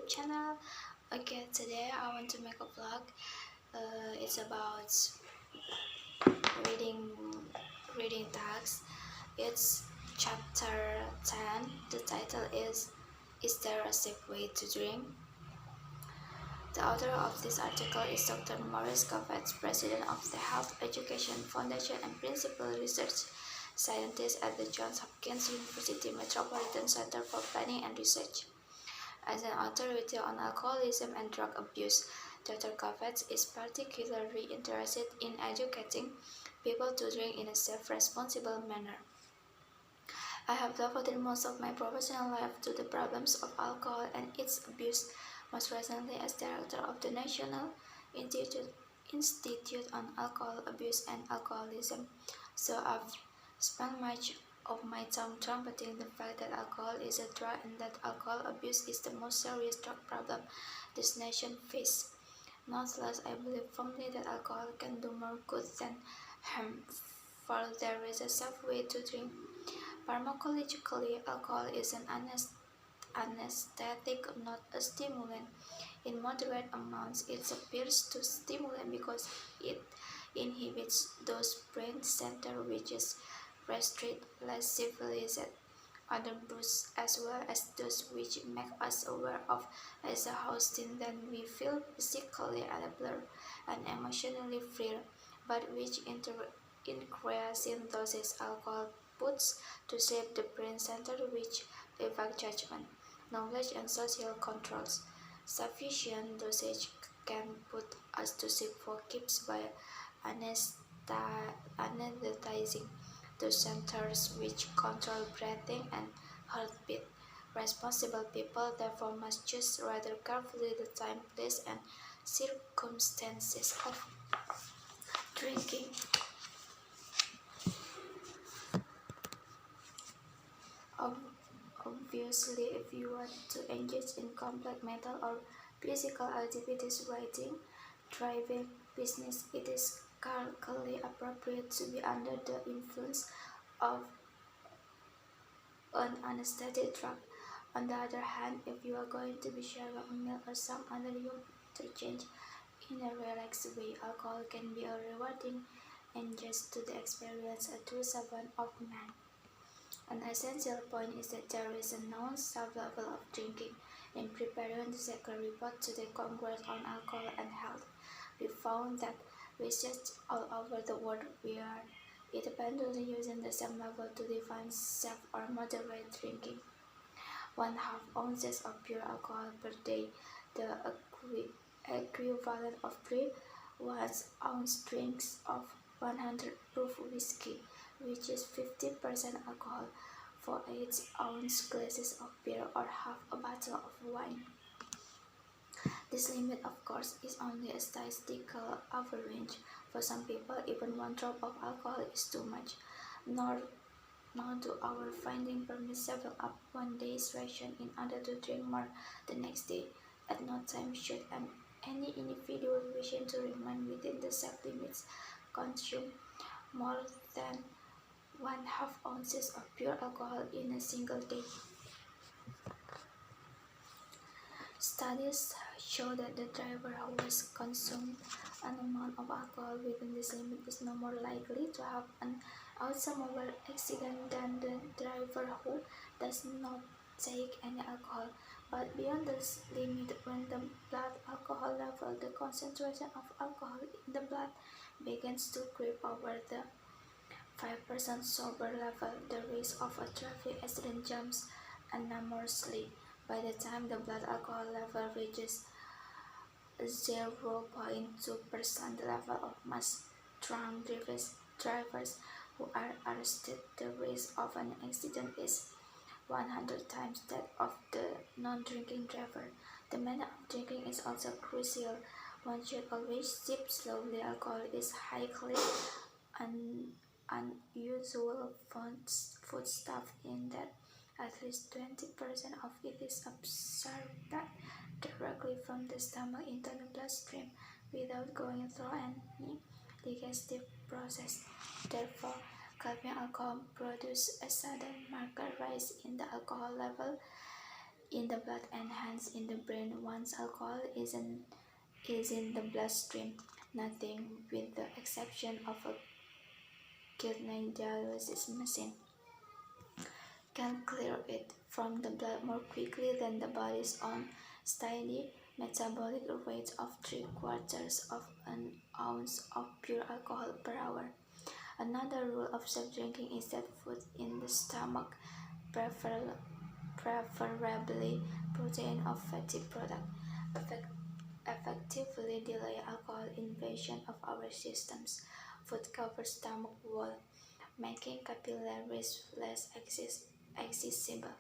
YouTube channel. Okay, today I want to make a vlog. It's about reading tags. It's chapter 10. The title Is There a Safe Way to Drink? The author of this article is Dr. Maurice Coffett, president of the Health Education Foundation and principal research scientist at the Johns Hopkins University Metropolitan Center for Planning and Research. As an authority on alcoholism and drug abuse, Dr. Coffett is particularly interested in educating people to drink in a safe, responsible manner. I have devoted most of my professional life to the problems of alcohol and its abuse, most recently as director of the National Institute on Alcohol Abuse and Alcoholism. So I've spent much of my time trumpeting the fact that alcohol is a drug and that alcohol abuse is the most serious drug problem this nation faces. Nonetheless, I believe firmly that alcohol can do more good than harm, for there is a safe way to drink. Pharmacologically, alcohol is an anesthetic, not a stimulant. In moderate amounts, it appears to stimulate because it inhibits those brain centers which restrict less civilized other boosts, as well as those which make us aware of exhaustion than we feel physically alert and emotionally free, but which increasing doses alcohol puts to shape the brain center which affect judgment, knowledge, and social controls. Sufficient dosage can put us to sleep for keeps by anesthetizing the centers which control breathing and heartbeat. Responsible people therefore must choose rather carefully the time, place, and circumstances of drinking. Obviously, if you want to engage in complex mental or physical activities, writing, driving, business, it is calculated appropriate to be under the influence of an anesthetic drug. On the other hand, if you are going to be sharing a meal or some other you interchange in a relaxed way, alcohol can be a rewarding and just to the experience a true servant of man. An essential point is that there is a known sub-level of drinking. In preparing the second report to the Congress on Alcohol and Health, we found that research all over the world were independently using the same level to define safe or moderate drinking. 1/2 ounces of pure alcohol per day, the equivalent of 3 1-ounce drinks of 100 proof whiskey, which is 50% alcohol, for 8-ounce glasses of beer or half a bottle of wine. This limit, of course, is only a statistical average. For some people, even 1 drop of alcohol is too much. Nor do our findings permit several up one day's ration in order to drink more the next day. At no time should any individual wishing to remain within the safe limits consume more than 1/2 ounces of pure alcohol in a single day. Studies show that the driver who has consumed an amount of alcohol within this limit is no more likely to have an automobile accident than the driver who does not take any alcohol. But beyond this limit, when the blood alcohol level, the concentration of alcohol in the blood begins to creep over the 5% sober level, the risk of a traffic accident jumps enormously. By the time the blood alcohol level reaches 0.2%, the level of mass drunk drivers who are arrested, the risk of an accident is 100 times that of the non-drinking driver. The manner of drinking is also crucial. One should always sip slowly. Alcohol is highly unusual foodstuff in that at least 20% of it is absorbed directly from the stomach into the bloodstream without going through any digestive process. Therefore, gulping alcohol produces a sudden marked rise in the alcohol level in the blood and hence in the brain. Once alcohol is in the bloodstream, nothing, with the exception of a kidney dialysis machine, can clear it from the blood more quickly than the body's own steady metabolic rate of 3/4 of an ounce of pure alcohol per hour. Another rule of safe drinking is that food in the stomach, preferably protein or fatty product, effectively delay alcohol invasion of our systems. Food covers stomach wall, making capillaries less accessible.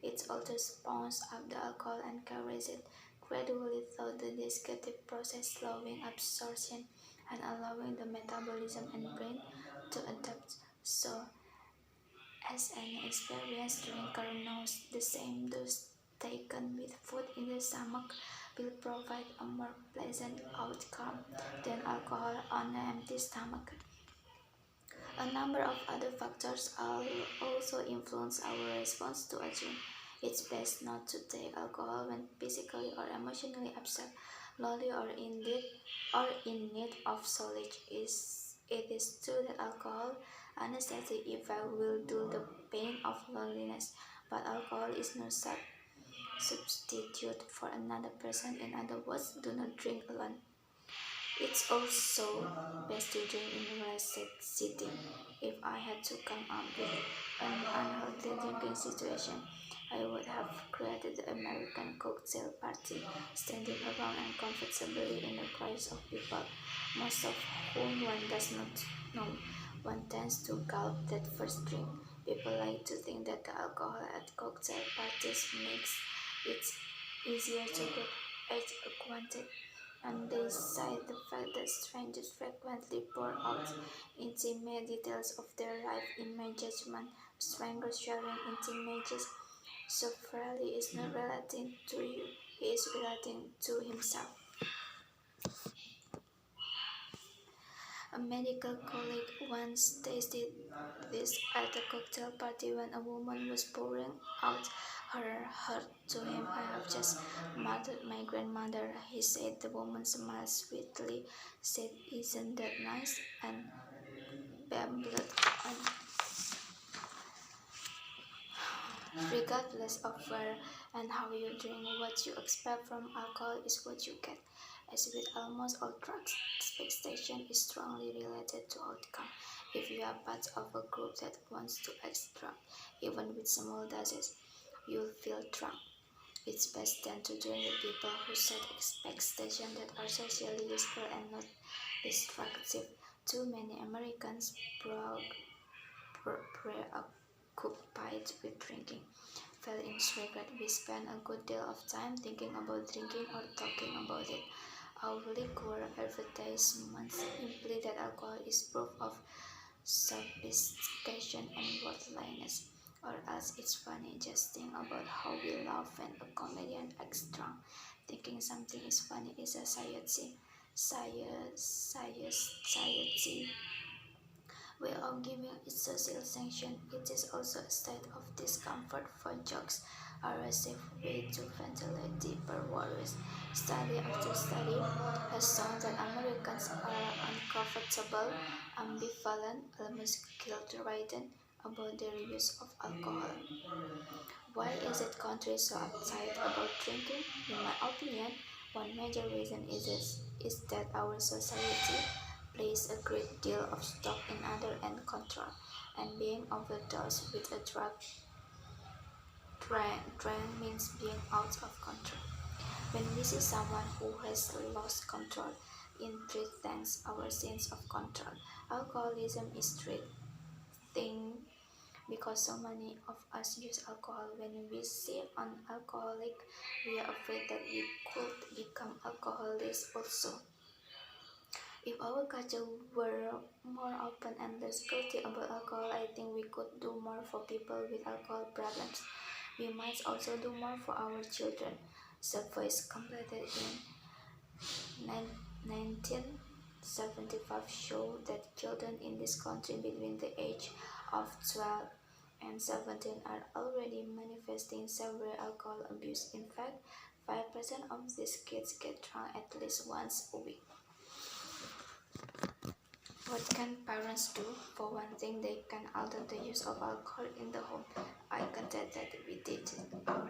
It also spawns up the alcohol and carries it gradually through the digestive process, slowing absorption and allowing the metabolism and brain to adapt. So, as any experienced drinker knows, the same dose taken with food in the stomach will provide a more pleasant outcome than alcohol on an empty stomach. A number of other factors also influence our response to a drink. It's best not to take alcohol when physically or emotionally upset, lonely, or in need of solace. It is true that alcohol anesthetic effect will dull the pain of loneliness, but alcohol is no substitute for another person. In other words, do not drink alone. It's also best to drink in a relaxed setting. If I had to come up with an unhealthy drinking situation, I would have created the American cocktail party, standing around uncomfortably in a crowd of people, most of whom one does not know. One tends to gulp that first drink. People like to think that the alcohol at cocktail parties makes it easier to get age acquainted, and they cite the fact that strangers frequently pour out intimate details of their life. In my judgment, a stranger sharing intimate so freely is not relating to you, he is relating to himself. A medical colleague once tasted this at a cocktail party when a woman was pouring out her heart to him. "I have just murdered my grandmother," he said. The woman smiled sweetly, said, "Isn't that nice?" and babbled on. Regardless of where and how you drink, what you expect from alcohol is what you get. As with almost all drugs, expectation is strongly related to outcome. If you are part of a group that wants to act drunk, even with small doses, you'll feel drunk. It's best then to drink with people who set expectations that are socially useful and not destructive. Too many Americans preoccupied with drinking fell into regret. We spend a good deal of time thinking about drinking or talking about it. Our liquor advertisements imply that alcohol is proof of sophistication and worldliness, or else it's funny. Just think about how we laugh when a comedian acts drunk. Thinking something is funny is a society way of giving it social sanction. It is also a state of discomfort, for jokes are a safe way to ventilate deeper worries. Study after study has shown that Americans are uncomfortable, ambivalent, almost guilt-ridden about their use of alcohol. Why is it countries so uptight about drinking? In my opinion, one major reason is that our society places a great deal of stock in order and control, and being overdosed with a drink means being out of control. When we see someone who has lost control, it threatens our sense of control. Alcoholism is threatening because so many of us use alcohol. When we see an alcoholic, we are afraid that we could become alcoholics also. If our culture were more open and less guilty about alcohol, I think we could do more for people with alcohol problems. We might also do more for our children. Surveys completed in 1975 show that children in this country between the age of 12 and 17 are already manifesting severe alcohol abuse. In fact, 5% of these kids get drunk at least once a week. What can parents do? For one thing, they can alter the use of alcohol in the home. I can tell that we did our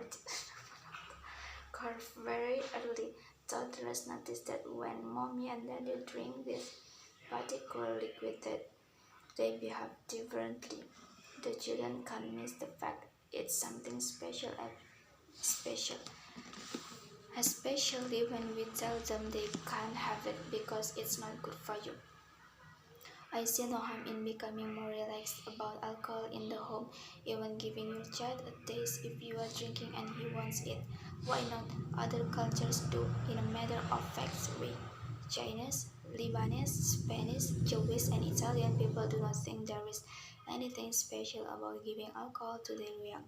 curve very early. Toddlers notice that when mommy and daddy drink this particular liquid that they behave differently. The children can't miss the fact it's something special, especially when we tell them they can't have it because it's not good for you. I see no harm in becoming more relaxed about alcohol in the home, even giving your child a taste if you are drinking and he wants it. Why not? Other cultures do in a matter of fact way. Chinese, Lebanese, Spanish, Jewish, and Italian people do not think there is anything special about giving alcohol to their young.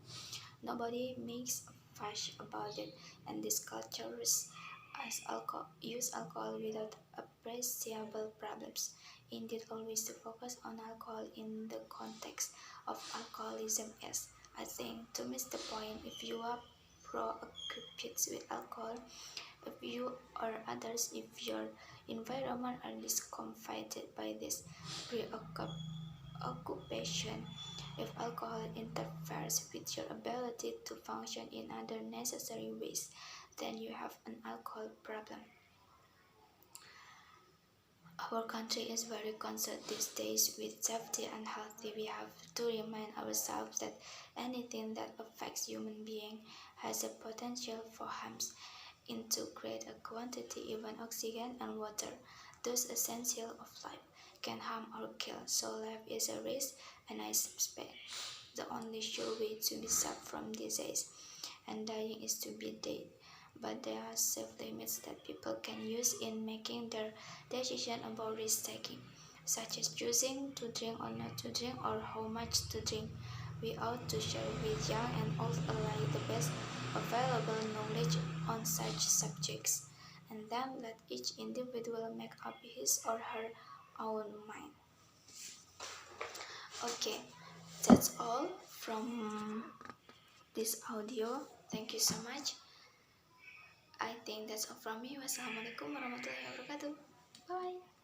Nobody makes a fuss about it, and these cultures use alcohol without appreciable problems. Indeed, always to focus on alcohol in the context of alcoholism is, I think, to miss the point. If you are preoccupied with alcohol, if you or others, if your environment are discomfited by this preoccupation, if alcohol interferes with your ability to function in other necessary ways, then you have an alcohol problem. Our country is very concerned these days with safety and health. We have to remind ourselves that anything that affects human being has a potential for harms. Into greater quantity, even oxygen and water, those essential of life, can harm or kill. So life is a risk, and I suspect the only sure way to be saved from disease and dying is to be dead. But there are safe limits that people can use in making their decision about risk taking, such as choosing to drink or not to drink or how much to drink. We ought to share with young and old alike the best available knowledge on such subjects, and then let each individual make up his or her own mind. Okay, that's all from this audio. Thank you so much. I think that's all from me. Wassalamualaikum warahmatullahi wabarakatuh. Bye.